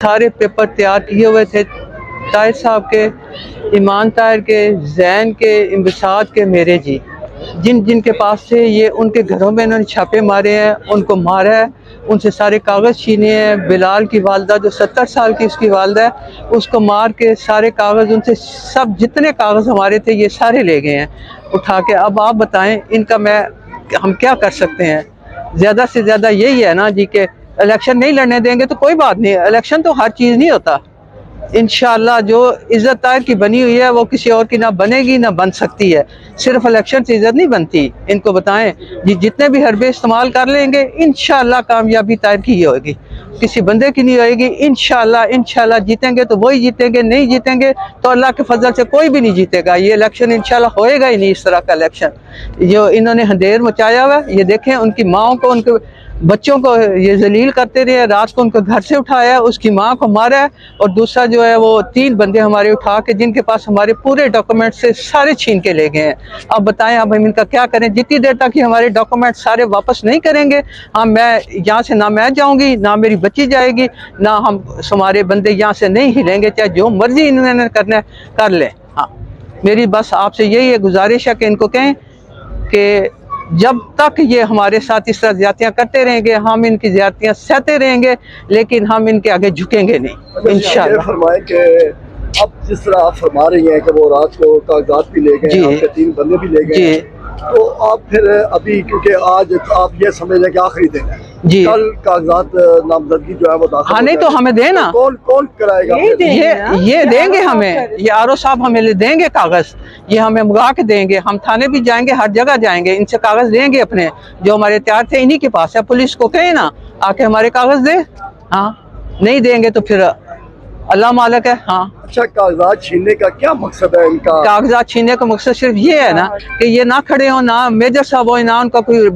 سارے پیپر تیار کیے ہوئے تھے طاہر صاحب کے، ایمان طاہر کے، زین کے، انبساط کے، میرے جی جن کے پاس سے یہ ان کے گھروں میں انہوں نے چھاپے مارے ہیں، ان کو مارا ہے، ان سے سارے کاغذ چھینے ہیں۔ بلال کی والدہ جو 70 سال کی اس کی والدہ ہے، اس کو مار کے سارے کاغذ ان سے سب جتنے کاغذ ہمارے تھے یہ سارے لے گئے ہیں اٹھا کے۔ اب آپ بتائیں ان کا ہم کیا کر سکتے ہیں؟ زیادہ سے زیادہ یہی ہے نا جی کہ الیکشن نہیں لڑنے دیں گے تو کوئی بات نہیں، الیکشن تو ہر چیز نہیں ہوتا۔ انشاءاللہ جو عزت طاہر کی بنی ہوئی ہے وہ کسی اور کی نہ بنے گی نہ بن سکتی ہے۔ صرف الیکشن سے عزت نہیں بنتی، ان کو بتائیں جی جتنے بھی حربے استعمال کر لیں گے انشاءاللہ کامیابی طاہر کی ہی ہوگی، کسی بندے کی نہیں ہوئے گی۔ انشاءاللہ جیتیں گے تو وہی جیتیں گے، نہیں جیتیں گے تو اللہ کے فضل سے کوئی بھی نہیں جیتے گا۔ یہ الیکشن انشاءاللہ ہوئے گا ہی نہیں اس طرح کا الیکشن جو انہوں نے اندھیر مچایا ہوا ہے۔ یہ دیکھیں ان کی ماں کو، ان کے بچوں کو یہ ذلیل کرتے رہے، رات کو ان کو گھر سے اٹھایا، اس کی ماں کو مارا ہے، اور دوسرا جو ہے وہ 3 بندے ہمارے اٹھا کے جن کے پاس ہمارے پورے ڈاکومنٹ سے سارے چھین کے لے گئے ہیں۔ اب بتائیں اب ہم ان کا کیا کریں؟ جتنی دیر تک یہ ہمارے ڈاکومنٹ سارے واپس نہیں کریں گے میں یہاں سے نہ میں جاؤں گی نہ میری بچی جائے گی، نہ ہمارے بندے یہاں سے نہیں ہلیں گے، چاہے جو مرضی انہوں نے کرنا ہے کر لیں۔ ہاں میری بس آپ سے یہی ہے گزارش ہے کہ ان کو کہیں کہ جب تک یہ ہمارے ساتھ اس طرح زیادتیاں کرتے رہیں گے ہم ان کی زیادتیاں سہتے رہیں گے، لیکن ہم ان کے آگے جھکیں گے نہیں انشاءاللہ۔ فرمائیں کہ اب جس طرح آپ فرما رہی ہیں کہ وہ رات کو کاغذات بھی لے گئے، آپ کے 3 بندے بھی لے گئے، تو آپ پھر ابھی کیونکہ آج آپ یہ سمجھ لیں کہ آخری دن ہے، کل کاغذات نامزدگی جو ہے وہ داخل ہاں نہیں تو ہمیں دینا، کون کرائے گا؟ یہ دیں گے ہمیں، یہ آر او صاحب ہمیں دیں گے کاغذ، یہ ہمیں منگا کے دیں گے، ہم تھانے بھی جائیں گے، ہر جگہ جائیں گے، ان سے کاغذ لیں گے اپنے جو ہمارے تیار تھے انہی کے پاس ہے۔ پولیس کو کہیں نا آ کے ہمارے کاغذ دے، ہاں نہیں دیں گے تو پھر اللہ مالک ہے۔ ہاں اچھا کاغذات چھیننے کا کیا مقصد ہے ان کا؟ کاغذات چھیننے کا مقصد صرف یہ ہے نا کہ یہ نہ کھڑے ہوں، نہ میجر صاحب ہو، نہ ان کا کوئی